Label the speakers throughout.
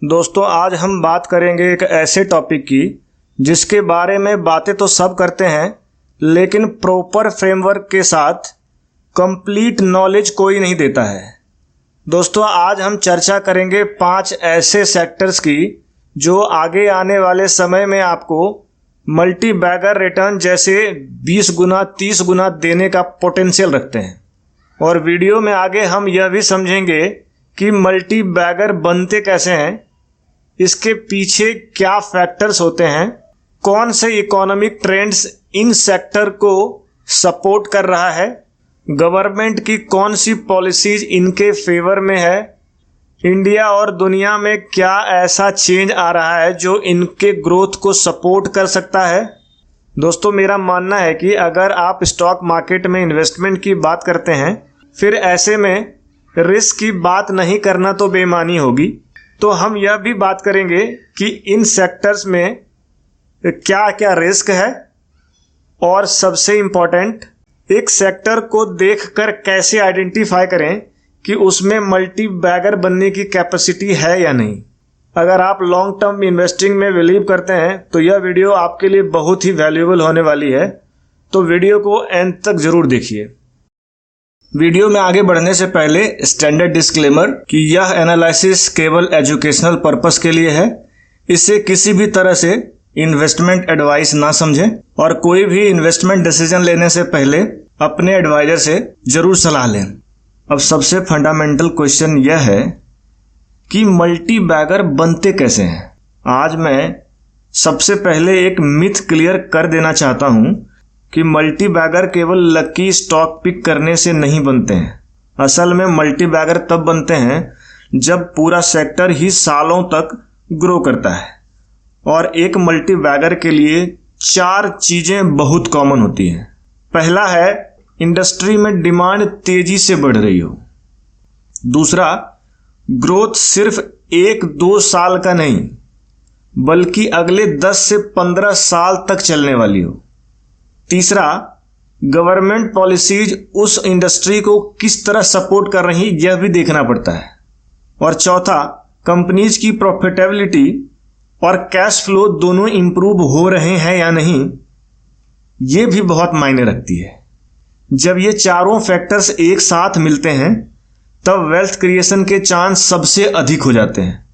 Speaker 1: दोस्तों आज हम बात करेंगे एक ऐसे टॉपिक की जिसके बारे में बातें तो सब करते हैं लेकिन प्रॉपर फ्रेमवर्क के साथ कंप्लीट नॉलेज कोई नहीं देता है। दोस्तों आज हम चर्चा करेंगे 5 ऐसे सेक्टर्स की जो आगे आने वाले समय में आपको मल्टी बैगर रिटर्न जैसे 20 गुना 30 गुना देने का पोटेंशियल रखते हैं। और वीडियो में आगे हम यह भी समझेंगे कि मल्टी बैगर बनते कैसे हैं, इसके पीछे क्या फैक्टर्स होते हैं, कौन से इकोनॉमिक ट्रेंड्स इन सेक्टर को सपोर्ट कर रहा है, गवर्नमेंट की कौन सी पॉलिसीज इनके फेवर में है, इंडिया और दुनिया में क्या ऐसा चेंज आ रहा है जो इनके ग्रोथ को सपोर्ट कर सकता है। दोस्तों मेरा मानना है कि अगर आप स्टॉक मार्केट में इन्वेस्टमेंट की बात करते हैं फिर ऐसे में रिस्क की बात नहीं करना तो बेईमानी होगी। तो हम यह भी बात करेंगे कि इन सेक्टर्स में क्या क्या रिस्क है और सबसे इम्पोर्टेंट एक सेक्टर को देखकर कैसे आइडेंटिफाई करें कि उसमें मल्टी बैगर बनने की कैपेसिटी है या नहीं। अगर आप लॉन्ग टर्म इन्वेस्टिंग में बिलीव करते हैं तो यह वीडियो आपके लिए बहुत ही वैल्यूएबल होने वाली है, तो वीडियो को एंड तक जरूर देखिए। वीडियो में आगे बढ़ने से पहले स्टैंडर्ड डिस्क्लेमर कि यह एनालिसिस केवल एजुकेशनल पर्पस के लिए है। इसे किसी भी तरह से इन्वेस्टमेंट एडवाइस ना समझें और कोई भी इन्वेस्टमेंट डिसीजन लेने से पहले अपने एडवाइजर से जरूर सलाह लें। अब सबसे फंडामेंटल क्वेश्चन यह है कि मल्टी बैगर बनते कैसे हैं। आज मैं सबसे पहले एक मिथ क्लियर कर देना चाहता हूं कि मल्टी बैगर केवल लकी स्टॉक पिक करने से नहीं बनते हैं। असल में मल्टी बैगर तब बनते हैं जब पूरा सेक्टर ही सालों तक ग्रो करता है। और एक मल्टी बैगर के लिए 4 चीजें बहुत कॉमन होती हैं। पहला है इंडस्ट्री में डिमांड तेजी से बढ़ रही हो। दूसरा, ग्रोथ सिर्फ 1-2 साल का नहीं बल्कि अगले 10 से 15 साल तक चलने वाली हो। तीसरा, गवर्नमेंट पॉलिसीज उस इंडस्ट्री को किस तरह सपोर्ट कर रही यह भी देखना पड़ता है। और चौथा, कंपनीज की प्रॉफिटेबिलिटी और कैश फ्लो दोनों इंप्रूव हो रहे हैं या नहीं, ये भी बहुत मायने रखती है। जब ये चारों फैक्टर्स एक साथ मिलते हैं तब वेल्थ क्रिएशन के चांस सबसे अधिक हो जाते हैं।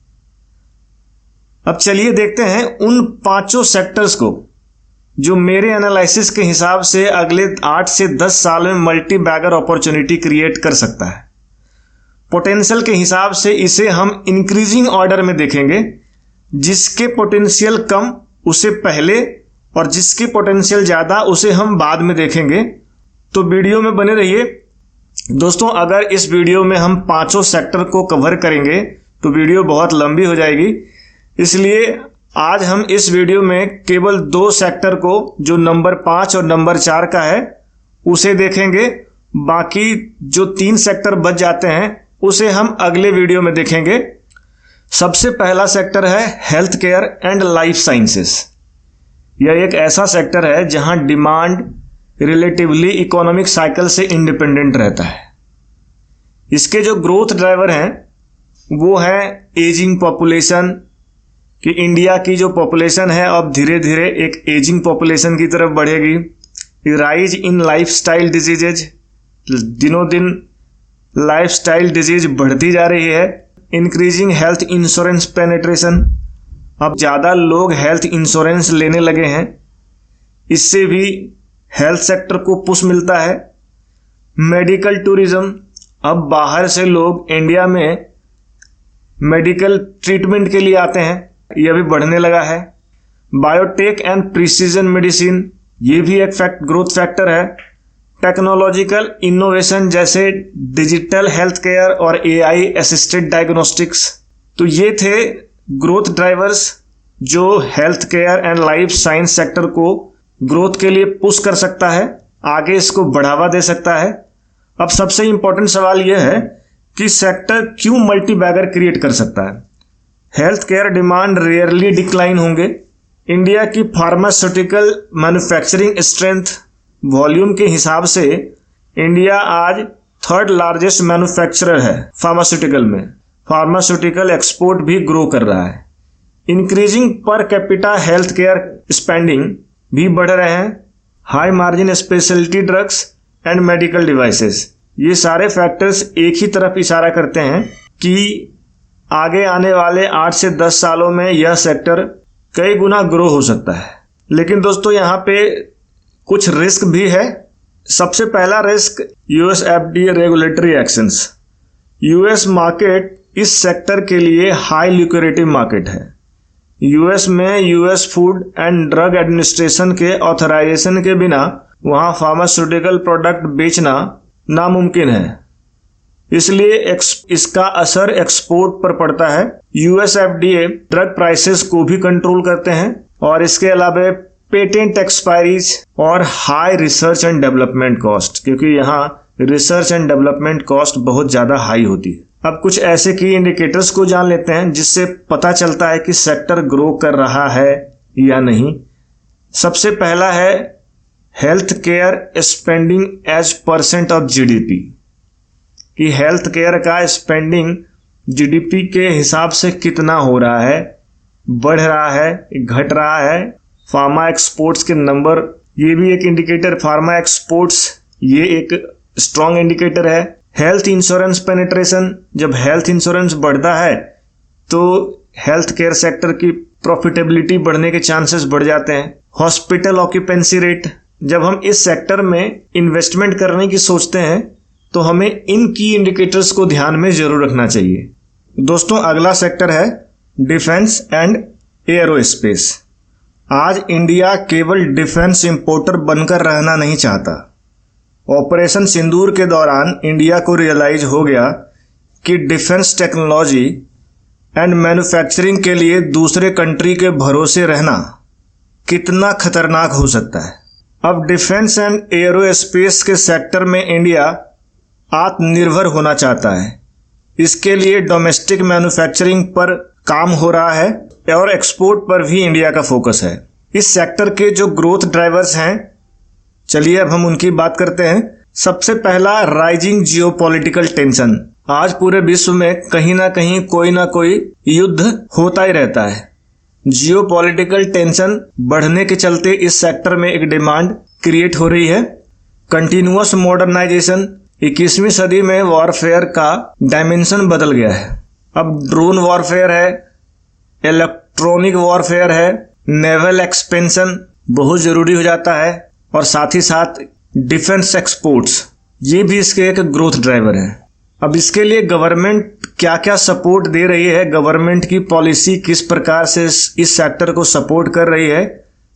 Speaker 1: अब चलिए देखते हैं उन 5 सेक्टर्स को जो मेरे एनालिसिस के हिसाब से अगले 8 से 10 साल में मल्टी बैगर अपॉर्चुनिटी क्रिएट कर सकता है। पोटेंशियल के हिसाब से इसे हम इंक्रीजिंग ऑर्डर में देखेंगे। जिसके पोटेंशियल कम उसे पहले और जिसके पोटेंशियल ज्यादा उसे हम बाद में देखेंगे। तो वीडियो में बने रहिए। दोस्तों अगर इस वीडियो में हम 5 सेक्टर को कवर करेंगे तो वीडियो बहुत लंबी हो जाएगी, इसलिए आज हम इस वीडियो में केवल 2 सेक्टर को जो नंबर 5 और नंबर 4 का है उसे देखेंगे। बाकी जो 3 सेक्टर बच जाते हैं उसे हम अगले वीडियो में देखेंगे। सबसे पहला सेक्टर है health care and life sciences. यह एक ऐसा सेक्टर है जहां डिमांड रिलेटिवली इकोनॉमिक साइकिल से इंडिपेंडेंट रहता है। इसके जो ग्रोथ ड्राइवर हैं वो है एजिंग पॉपुलेशन, कि इंडिया की जो पॉपुलेशन है अब धीरे धीरे एक एजिंग पॉपुलेशन की तरफ बढ़ेगी। राइज इन लाइफस्टाइल डिजीजेज, दिनों दिन लाइफस्टाइल डिजीज बढ़ती जा रही है। इंक्रीजिंग हेल्थ इंश्योरेंस पेनिट्रेशन, अब ज़्यादा लोग हेल्थ इंश्योरेंस लेने लगे हैं, इससे भी हेल्थ सेक्टर को पुश मिलता है। मेडिकल टूरिज्म, अब बाहर से लोग इंडिया में मेडिकल ट्रीटमेंट के लिए आते हैं, यह भी बढ़ने लगा है। बायोटेक एंड प्रिसीजन मेडिसिन, ये भी एक ग्रोथ फैक्टर है। टेक्नोलॉजिकल इनोवेशन जैसे डिजिटल हेल्थ केयर और AI असिस्टेड डायग्नोस्टिक्स, तो ये थे ग्रोथ ड्राइवर्स जो health care and life science sector को ग्रोथ के लिए पुश कर सकता है, आगे इसको बढ़ावा दे सकता है। अब सबसे इंपॉर्टेंट सवाल यह है कि सेक्टर क्यों मल्टी बैगर क्रिएट कर सकता है। Health care demand rarely decline होंगे। इंडिया की फार्मास्यूटिकल मैन्युफैक्चरिंग स्ट्रेंथ वॉल्यूम के हिसाब से इंडिया आज 3rd लार्जेस्ट मैन्युफैक्चरर है फार्मास्यूटिकल में। फार्मास्यूटिकल एक्सपोर्ट भी ग्रो कर रहा है। Increasing per capita health care spending भी बढ़ रहे हैं। High margin speciality drugs and medical devices, ये सारे फैक्टर्स एक ही तरफ इशारा करते हैं कि आगे आने वाले 8 से 10 सालों में यह सेक्टर कई गुना ग्रो हो सकता है। लेकिन दोस्तों यहाँ पे कुछ रिस्क भी है। सबसे पहला risk US FDA regulatory actions. US market इस सेक्टर के लिए हाई ल्यूक्रेटिव मार्केट है। यूएस में US food and drug administration के ऑथराइजेशन के बिना वहां फार्मास्यूटिकल प्रोडक्ट बेचना नामुमकिन है, इसलिए इसका असर एक्सपोर्ट पर पड़ता है। यूएस एफडीए ड्रग प्राइसेस को भी कंट्रोल करते हैं और इसके अलावा पेटेंट एक्सपायरीज और high research and development cost, क्योंकि यहाँ रिसर्च एंड डेवलपमेंट कॉस्ट बहुत ज़्यादा हाई होती है। अब कुछ ऐसे की इंडिकेटर्स को जान लेते हैं जिससे पता चलता है कि सेक्टर ग्रो कर रहा है या नहीं। सबसे पहला है health care spending as percent of GDP, कि हेल्थ केयर का स्पेंडिंग जीडीपी के हिसाब से कितना हो रहा है, बढ़ रहा है, घट रहा है। फार्मा एक्सपोर्ट्स के नंबर, ये भी एक इंडिकेटर, फार्मा एक्सपोर्ट्स ये एक स्ट्रॉन्ग इंडिकेटर है। हेल्थ इंश्योरेंस पेनिट्रेशन, जब हेल्थ इंश्योरेंस बढ़ता है तो हेल्थ केयर सेक्टर की प्रॉफिटेबिलिटी बढ़ने के चांसेस बढ़ जाते हैं। हॉस्पिटल ऑक्यूपेंसी रेट, जब हम इस सेक्टर में इन्वेस्टमेंट करने की सोचते हैं तो हमें इन की इंडिकेटर्स को ध्यान में जरूर रखना चाहिए। दोस्तों अगला सेक्टर है डिफेंस एंड एयरोस्पेस। आज इंडिया केवल डिफेंस इंपोर्टर बनकर रहना नहीं चाहता। ऑपरेशन सिंदूर के दौरान इंडिया को रियलाइज हो गया कि डिफेंस टेक्नोलॉजी एंड मैन्युफैक्चरिंग के लिए दूसरे कंट्री के भरोसे रहना कितना खतरनाक हो सकता है। अब डिफेंस एंड एयरोस्पेस के सेक्टर में इंडिया आत्मनिर्भर होना चाहता है। इसके लिए डोमेस्टिक मैन्युफैक्चरिंग पर काम हो रहा है और एक्सपोर्ट पर भी इंडिया का फोकस है। इस सेक्टर के जो ग्रोथ ड्राइवर्स हैं, चलिए अब हम उनकी बात करते हैं। सबसे पहला राइजिंग जियोपॉलिटिकल टेंशन। आज पूरे विश्व में कहीं ना कहीं कोई ना कोई युद्ध होता ही रहता है। जियोपॉलिटिकल टेंशन बढ़ने के चलते इस सेक्टर में एक डिमांड क्रिएट हो रही है। कंटिन्यूअस मॉडर्नाइजेशन, 21वीं सदी में वॉरफेयर का डायमेंशन बदल गया है। अब ड्रोन वॉरफेयर है, इलेक्ट्रॉनिक वॉरफेयर है, नेवल एक्सपेंशन बहुत जरूरी हो जाता है और साथ ही साथ डिफेंस एक्सपोर्ट्स, ये भी इसके एक ग्रोथ ड्राइवर है। अब इसके लिए गवर्नमेंट क्या क्या सपोर्ट दे रही है, गवर्नमेंट की पॉलिसी किस प्रकार से इस सेक्टर को सपोर्ट कर रही है।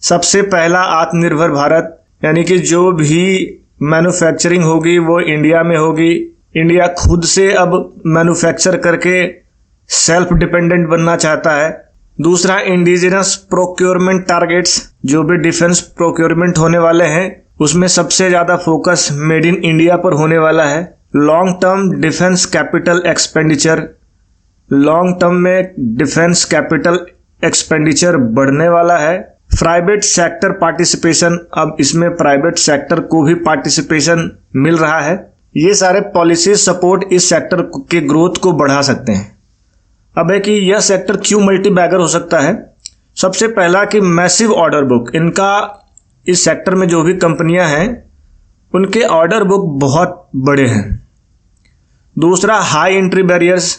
Speaker 1: सबसे पहला आत्मनिर्भर भारत, यानी कि जो भी मैन्युफैक्चरिंग होगी वो इंडिया में होगी। इंडिया खुद से अब मैन्युफैक्चर करके सेल्फ डिपेंडेंट बनना चाहता है। दूसरा इंडिजिनस प्रोक्योरमेंट टारगेट्स, जो भी डिफेंस प्रोक्योरमेंट होने वाले हैं उसमें सबसे ज्यादा फोकस मेड इन इंडिया पर होने वाला है। Long term defence capital expenditure, long term में डिफेंस कैपिटल एक्सपेंडिचर बढ़ने वाला है। प्राइवेट सेक्टर पार्टिसिपेशन, अब इसमें प्राइवेट सेक्टर को भी पार्टिसिपेशन मिल रहा है। ये सारे पॉलिसी सपोर्ट इस सेक्टर के ग्रोथ को बढ़ा सकते हैं। अब है कि यह सेक्टर क्यों मल्टी बैगर हो सकता है। सबसे पहला कि मैसिव ऑर्डर बुक, इनका इस सेक्टर में जो भी कंपनियां हैं उनके ऑर्डर बुक बहुत बड़े हैं। दूसरा हाई एंट्री बैरियर्स,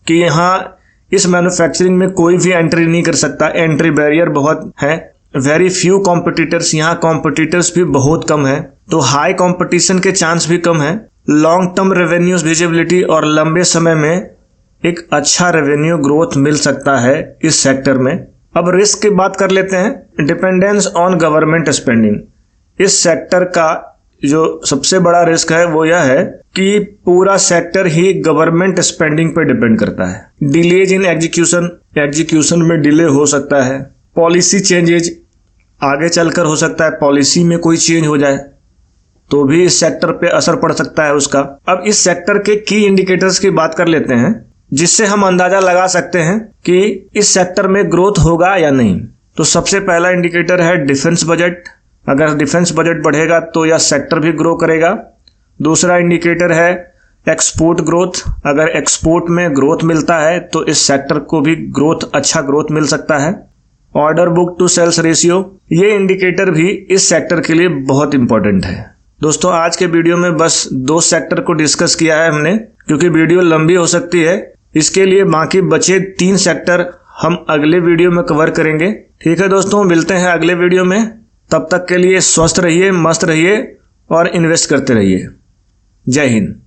Speaker 1: कि यहाँ इस मैन्युफैक्चरिंग में कोई भी एंट्री नहीं कर सकता, एंट्री बैरियर बहुत है। वेरी फ्यू कॉम्पिटिटर्स, यहाँ कॉम्पिटिटर्स भी बहुत कम है, तो हाई कंपटीशन के चांस भी कम है। लॉन्ग टर्म रेवेन्यूज विजिबिलिटी, और लंबे समय में एक अच्छा रेवेन्यू ग्रोथ मिल सकता है इस सेक्टर में। अब रिस्क की बात कर लेते हैं। डिपेंडेंस ऑन गवर्नमेंट स्पेंडिंग, इस सेक्टर का जो सबसे बड़ा रिस्क है वो यह है कि पूरा सेक्टर ही गवर्नमेंट स्पेंडिंग पे डिपेंड करता है। डिलेज इन एग्जीक्यूशन में डिले हो सकता है। पॉलिसी चेंजेज, आगे चलकर हो सकता है पॉलिसी में कोई चेंज हो जाए तो भी इस सेक्टर पे असर पड़ सकता है उसका। अब इस सेक्टर के की इंडिकेटर्स की बात कर लेते हैं जिससे हम अंदाजा लगा सकते हैं कि इस सेक्टर में ग्रोथ होगा या नहीं। तो सबसे पहला इंडिकेटर है डिफेंस बजट। अगर डिफेंस बजट बढ़ेगा तो यह सेक्टर भी ग्रो करेगा। दूसरा इंडिकेटर है एक्सपोर्ट ग्रोथ, अगर एक्सपोर्ट में ग्रोथ मिलता है तो इस सेक्टर को भी अच्छा ग्रोथ मिल सकता है। Order book to sales ratio, ये इंडिकेटर भी इस सेक्टर के लिए बहुत इंपॉर्टेंट है। दोस्तों आज के वीडियो में बस 2 सेक्टर को डिस्कस किया है हमने, क्योंकि वीडियो लंबी हो सकती है, इसके लिए बाकी बचे 3 सेक्टर हम अगले वीडियो में कवर करेंगे। ठीक है दोस्तों, मिलते हैं अगले वीडियो में। तब तक के लिए स्वस्थ रहिए, मस्त रहिए और इन्वेस्ट करते रहिए। जय हिंद।